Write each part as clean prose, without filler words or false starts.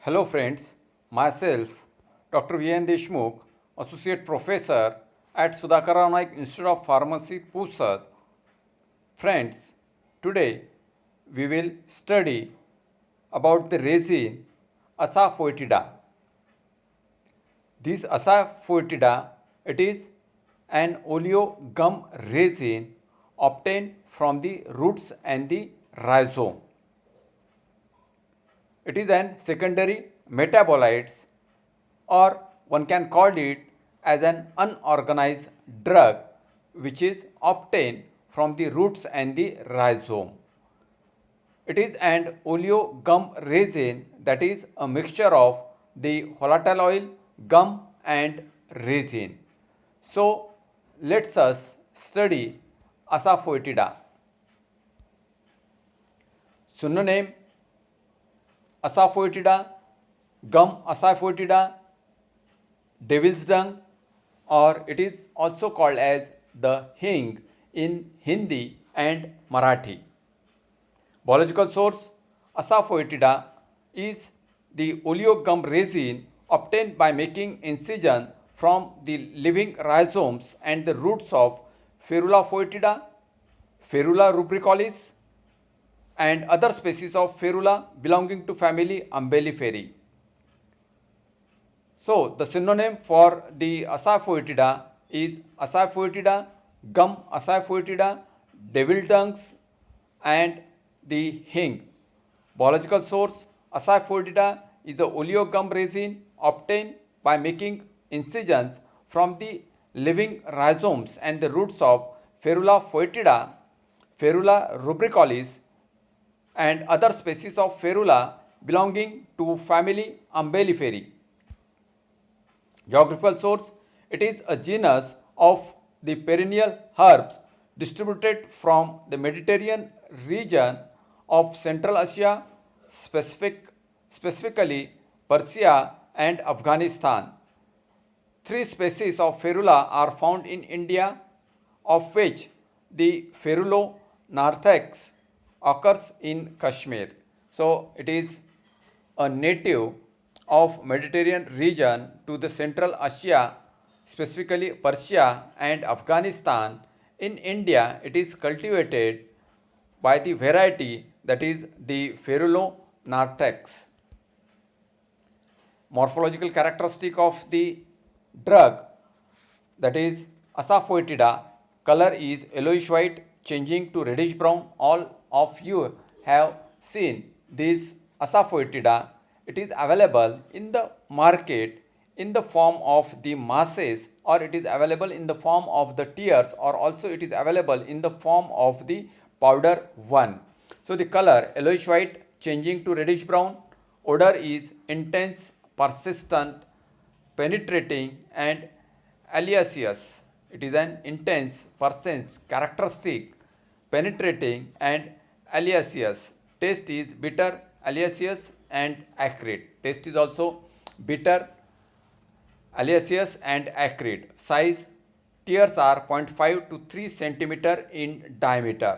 Hello friends, myself Dr. V.N. Deshmukh, Associate Professor at Sudhakar Naik Institute of Pharmacy, Pusat. Friends, today we will study about the resin Asafoetida. This Asafoetida, it is an oleo gum resin obtained from the roots and the rhizome. It is an secondary metabolite, or one can call it as an unorganized drug which is obtained from the roots and the rhizome. It is an oleo gum resin, that is a mixture of the volatile oil, gum and resin. So let's us study Asafoetida. Synonym: Asafoetida, gum asafoetida, devil's dung, or it is also called as the hing in Hindi and Marathi. Biological source: Asafoetida is the oleo gum resin obtained by making incision from the living rhizomes and the roots of Ferula foetida, Ferula rubricalis, and other species of Ferula belonging to family Umbelliferae. So the synonym for the Asafoetida is Asafoetida, gum asafoetida, devil dungs, and the hing. Biological source: Asafoetida is a oleo gum resin obtained by making incisions from the living rhizomes and the roots of Ferula foetida, Ferula rubricalis, and other species of Ferula belonging to family Umbelliferae. Geographical source: it is a genus of the perennial herbs distributed from the Mediterranean region of Central Asia, specifically Persia and Afghanistan. 3 species of Ferula are found in India, of which the Ferulo narthex occurs in Kashmir. So it is a native of Mediterranean region to the Central Asia, specifically Persia and Afghanistan. In India, it is cultivated by the variety that is the Ferulo narthex. Morphological characteristic of the drug, that is Asafoetida: color is yellowish white changing to reddish brown. All of you have seen this Asafoetida. It is available in the market in the form of the masses, or it is available in the form of the tears, or also it is available in the form of the powder one. So the color yellowish white changing to reddish brown. Odor is intense, persistent, penetrating and alliaceous. It is an intense, persistent, characteristic, penetrating and alliaceous. Taste is bitter, alliaceous and acrid. Taste is also bitter, alliaceous and acrid. Size: tears are 0.5 to 3 centimeter in diameter.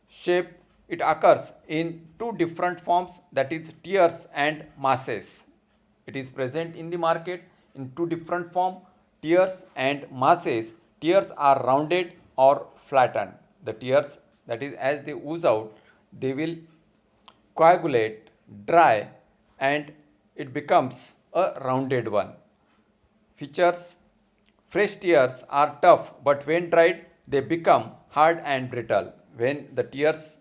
Shape: it occurs in 2 different forms, that is tears and masses. It is present in the market in 2 different forms, tears and masses. Tears are rounded or flattened. The tears, that is, as they ooze out, they will coagulate, dry, and it becomes a rounded one. Features: fresh tears are tough, but when dried they become hard and brittle. When the tears,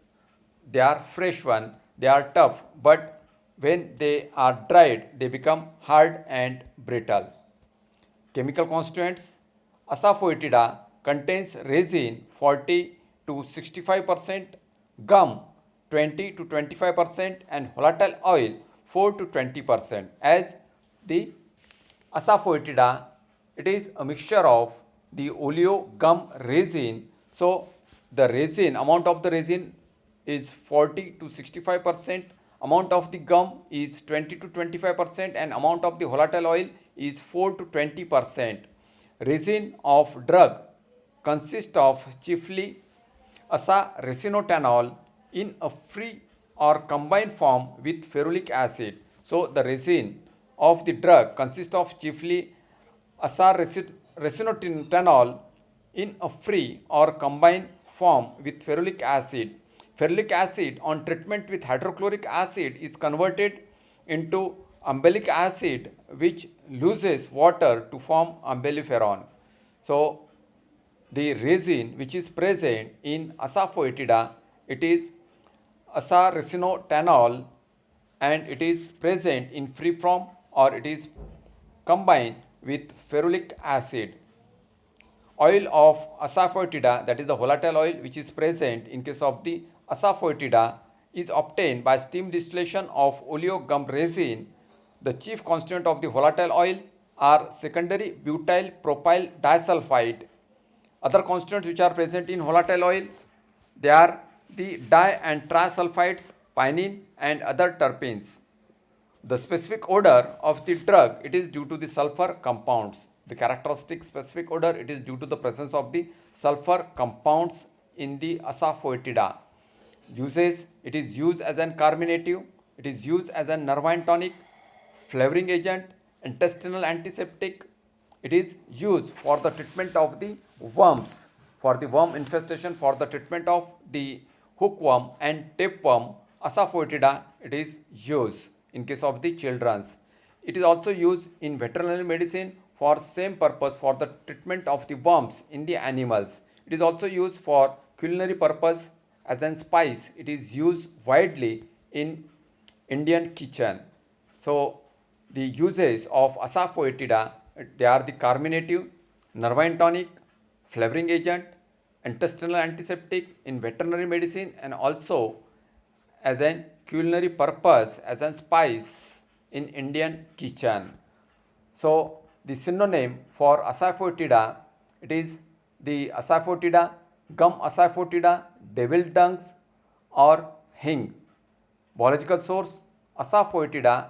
they are fresh one, they are tough, but when they are dried they become hard and brittle. Chemical constituents: Asafoetida contains resin 40 to 65%, gum 20 to 25%, and volatile oil 4 to 20%. As the Asafoetida, it is a mixture of the oleo gum resin. So the resin, amount of the resin is 40 to 65%, amount of the gum is 20 to 25%, and amount of the volatile oil is 4 to 20%. Resin of drug consists of chiefly asaresinotanol in a free or combined form with ferulic acid. So the resin of the drug consists of chiefly asaresinotenol in a free or combined form with ferulic acid. Ferulic acid on treatment with hydrochloric acid is converted into umbellic acid, which loses water to form umbelliferon. So the resin which is present in asafoetida, it is asaresinotenol, and it is present in free form or it is combined with ferulic acid. Oil of asafoetida, that is the volatile oil which is present in case of the asafoetida, is obtained by steam distillation of oleogum resin. The chief constituent of the volatile oil are secondary butyl propyl disulfide. Other constituents which are present in volatile oil, they are the di and trisulfides, pinene and other terpenes. The specific odor of the drug, it is due to the sulfur compounds. The characteristic specific odor, it is due to the presence of the sulfur compounds in the asafoetida. Uses, it is used as an carminative, it is used as a nervine tonic, flavoring agent, intestinal antiseptic. It is used for the treatment of the worms, for the worm infestation, for the treatment of the hookworm and tapeworm. Asafoetida, it is used in case of the children's. It is also used in veterinary medicine for same purpose, for the treatment of the worms in the animals. It is also used for culinary purpose as an spice. It is used widely in Indian kitchen. So the uses of asafoetida, they are the carminative, nervine tonic, flavoring agent, intestinal antiseptic in veterinary medicine, and also as an culinary purpose as a spice in Indian kitchen. So the synonym for asafoetida, it is the asafoetida, gum asafoetida, devil dungs or hing. Biological source, asafoetida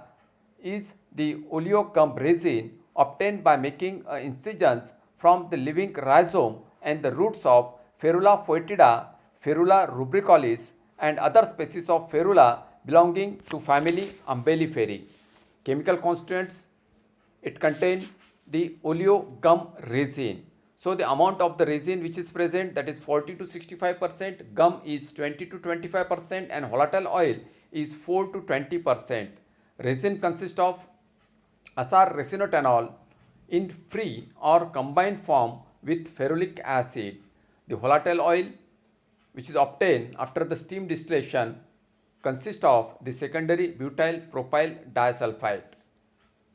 is the oleogum resin obtained by making incisions from the living rhizome and the roots of Ferula foetida, Ferula rubricolis, and other species of Ferula belonging to family Umbelliferae. Chemical constituents, it contains the oleogum resin. So the amount of the resin which is present, that is 40 to 65%, gum is 20 to 25%, and volatile oil is 4 to 20%. Resin consists of asaresinotenol in free or combined form with ferulic acid. The volatile oil which is obtained after the steam distillation consists of the secondary butyl propyl disulfide.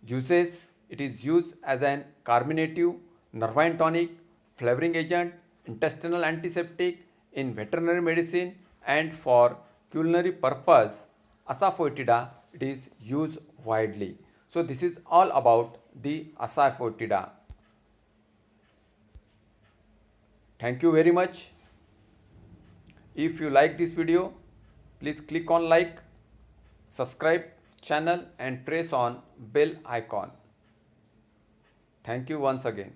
Uses, it is used as an carminative, nervine tonic, flavoring agent, intestinal antiseptic in veterinary medicine, and for culinary purpose. Asafoetida, it is used widely. So this is all about the asafoetida. Thank you very much. If you like this video, please click on like, subscribe channel and press on bell icon. Thank you once again.